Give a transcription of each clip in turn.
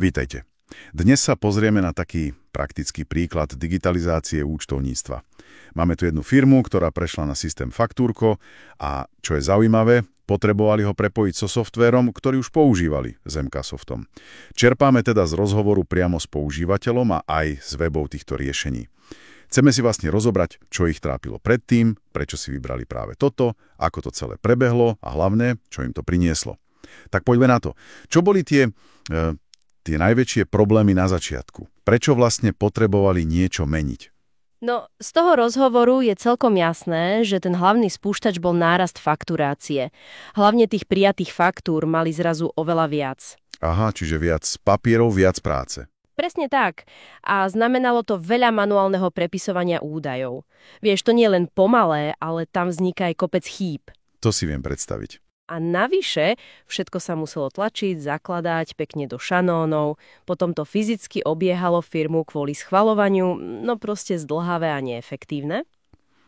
Vítajte. Dnes sa pozrieme na taký praktický príklad digitalizácie účtovníctva. Máme tu jednu firmu, ktorá prešla na systém Faktúrko a, čo je zaujímavé, potrebovali ho prepojiť so softvérom, ktorý už používali s MKsoftom. Čerpáme teda z rozhovoru priamo s používateľom a aj z webov týchto riešení. Chceme si vlastne rozobrať, čo ich trápilo predtým, prečo si vybrali práve toto, ako to celé prebehlo a hlavne, čo im to prinieslo. Tak poďme na to. Čo boli tie najväčšie problémy na začiatku? Prečo vlastne potrebovali niečo meniť? No, z toho rozhovoru je celkom jasné, že ten hlavný spúšťač bol nárast fakturácie. Hlavne tých prijatých faktúr mali zrazu oveľa viac. Aha, čiže viac papierov, viac práce. Presne tak. A znamenalo to veľa manuálneho prepisovania údajov. Vieš, to nie je len pomalé, ale tam vzniká aj kopec chýb. To si viem predstaviť. A navyše, všetko sa muselo tlačiť, zakladať pekne do šanónov, potom to fyzicky obiehalo firmu kvôli schvaľovaniu, no proste zdĺhavé a neefektívne.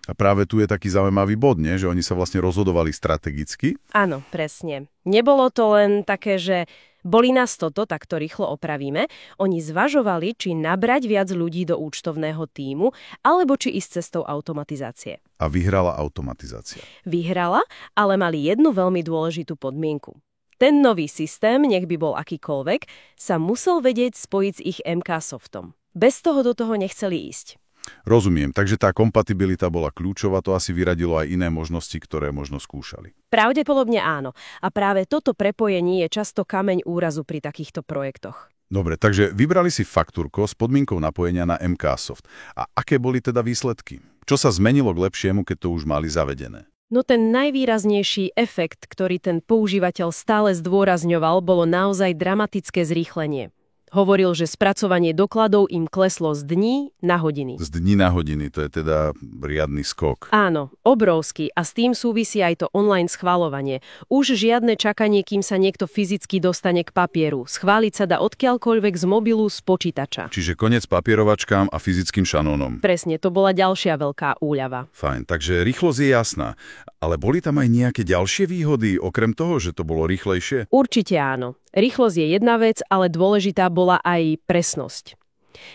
A práve tu je taký zaujímavý bod, nie? Že oni sa vlastne rozhodovali strategicky. Áno, presne. Nebolo to len také, že boli nás toto, tak to rýchlo opravíme. Oni zvažovali, či nabrať viac ľudí do účtovného tímu, alebo či ísť cestou automatizácie. A vyhrala automatizácia. Vyhrala, ale mali jednu veľmi dôležitú podmienku. Ten nový systém, nech by bol akýkoľvek, sa musel vedieť spojiť s ich MKsoftom. Bez toho do toho nechceli ísť. Rozumiem, takže tá kompatibilita bola kľúčová, to asi vyradilo aj iné možnosti, ktoré možno skúšali. Pravdepodobne áno. A práve toto prepojenie je často kameň úrazu pri takýchto projektoch. Dobre, takže vybrali si Faktúrko s podmienkou napojenia na MKsoft. A aké boli teda výsledky? Čo sa zmenilo k lepšiemu, keď to už mali zavedené? No ten najvýraznejší efekt, ktorý ten používateľ stále zdôrazňoval, bolo naozaj dramatické zrýchlenie. Hovoril, že spracovanie dokladov im kleslo z dní na hodiny. Z dní na hodiny, to je teda riadny skok. Áno, obrovský a s tým súvisí aj to online schvaľovanie. Už žiadne čakanie, kým sa niekto fyzicky dostane k papieru. Schváliť sa dá odkiaľkoľvek z mobilu, z počítača. Čiže koniec papierovačkám a fyzickým šanónom. Presne, to bola ďalšia veľká úľava. Fajn, takže rýchlosť je jasná. Ale boli tam aj nejaké ďalšie výhody, okrem toho, že to bolo rýchlejšie? Určite áno. Rýchlosť je jedna vec, ale dôležitá bola aj presnosť.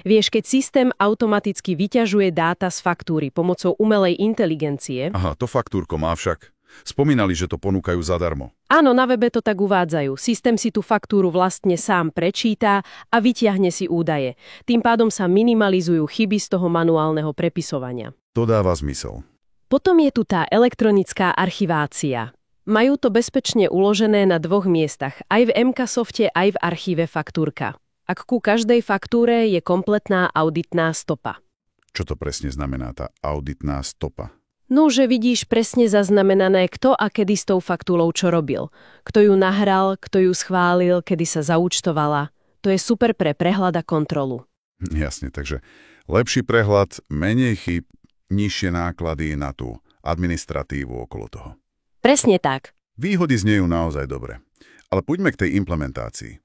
Vieš, keď systém automaticky vyťažuje dáta z faktúry pomocou umelej inteligencie... Aha, to Faktúrko má však. Spomínali, že to ponúkajú zadarmo. Áno, na webe to tak uvádzajú. Systém si tú faktúru vlastne sám prečíta a vyťahne si údaje. Tým pádom sa minimalizujú chyby z toho manuálneho prepisovania. To dáva zmysel. Potom je tu tá elektronická archivácia. Majú to bezpečne uložené na dvoch miestach, aj v MKsofte, aj v archíve Faktúrka. Ak ku každej faktúre je kompletná auditná stopa. Čo to presne znamená tá auditná stopa? No, že vidíš presne zaznamenané, kto a kedy s tou faktúrou čo robil. Kto ju nahral, kto ju schválil, kedy sa zaúčtovala. To je super pre prehľad a kontrolu. Jasne, takže lepší prehľad, menej chyb, nižšie náklady na tú administratívu okolo toho. Presne tak. Výhody znejú naozaj dobre. Ale poďme k tej implementácii.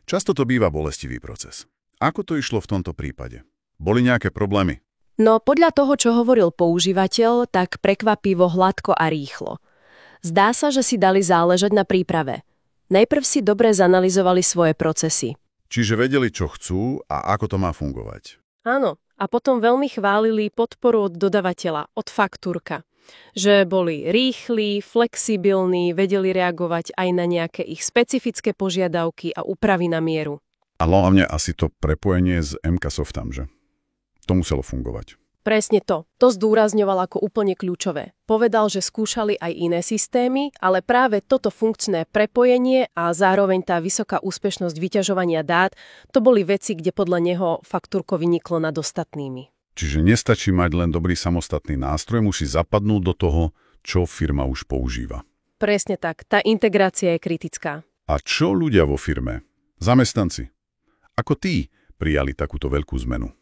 Často to býva bolestivý proces. Ako to išlo v tomto prípade? Boli nejaké problémy? No podľa toho, čo hovoril používateľ, tak prekvapivo hladko a rýchlo. Zdá sa, že si dali záležať na príprave. Najprv si dobre zanalyzovali svoje procesy. Čiže vedeli, čo chcú a ako to má fungovať. Áno, a potom veľmi chválili podporu od dodavateľa, od Faktúrka. Že boli rýchli, flexibilní, vedeli reagovať aj na nejaké ich špecifické požiadavky a úpravy na mieru. A hlavne asi to prepojenie s MKsoftom, že? To muselo fungovať. Presne to. To zdôrazňoval ako úplne kľúčové. Povedal, že skúšali aj iné systémy, ale práve toto funkčné prepojenie a zároveň tá vysoká úspešnosť vyťažovania dát, to boli veci, kde podľa neho Faktúrko vyniklo nad ostatnými. Čiže nestačí mať len dobrý samostatný nástroj, musí zapadnúť do toho, čo firma už používa. Presne tak. Tá integrácia je kritická. A čo ľudia vo firme? Zamestnanci. Ako tí prijali takúto veľkú zmenu?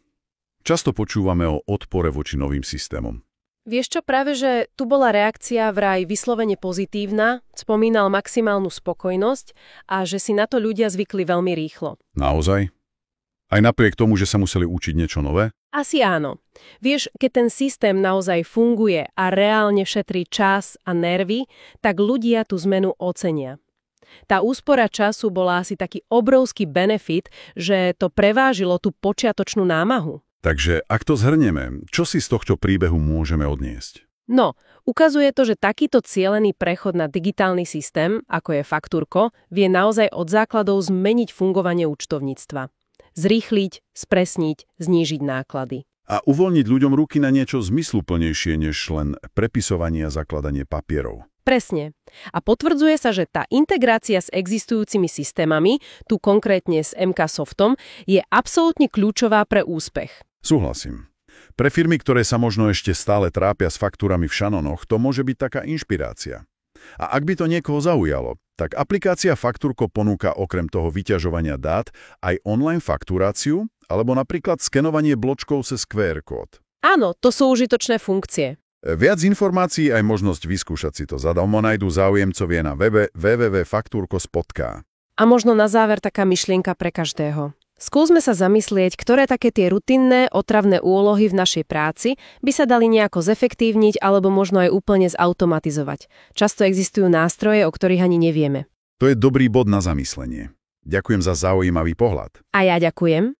Často počúvame o odpore voči novým systémom. Vieš čo, práve že tu bola reakcia vraj vyslovene pozitívna, spomínal maximálnu spokojnosť a že si na to ľudia zvykli veľmi rýchlo. Naozaj? Aj napriek tomu, že sa museli učiť niečo nové? Asi áno. Vieš, keď ten systém naozaj funguje a reálne šetrí čas a nervy, tak ľudia tú zmenu ocenia. Tá úspora času bola asi taký obrovský benefit, že to prevážilo tú počiatočnú námahu. Takže ak to zhrnieme, čo si z tohto príbehu môžeme odniesť? No, ukazuje to, že takýto cielený prechod na digitálny systém, ako je Faktúrko, vie naozaj od základov zmeniť fungovanie účtovníctva. Zrýchliť, spresniť, znížiť náklady. A uvoľniť ľuďom ruky na niečo zmysluplnejšie než len prepisovanie a zakladanie papierov. Presne. A potvrdzuje sa, že tá integrácia s existujúcimi systémami, tu konkrétne s MK Softom, je absolútne kľúčová pre úspech. Súhlasím. Pre firmy, ktoré sa možno ešte stále trápia s faktúrami v šanónoch, to môže byť taká inšpirácia. A ak by to niekoho zaujalo, tak aplikácia Faktúrko ponúka okrem toho vyťažovania dát aj online fakturáciu alebo napríklad skenovanie bločkov cez QR kód. Áno, to sú užitočné funkcie. Viac informácií aj možnosť vyskúšať si to zadarmo nájdú záujemcovia na webe www.fakturko.sk. A možno na záver taká myšlienka pre každého. Skúsme sa zamyslieť, ktoré také tie rutinné, otravné úlohy v našej práci by sa dali nejako zefektívniť alebo možno aj úplne zautomatizovať. Často existujú nástroje, o ktorých ani nevieme. To je dobrý bod na zamyslenie. Ďakujem za zaujímavý pohľad. A ja ďakujem.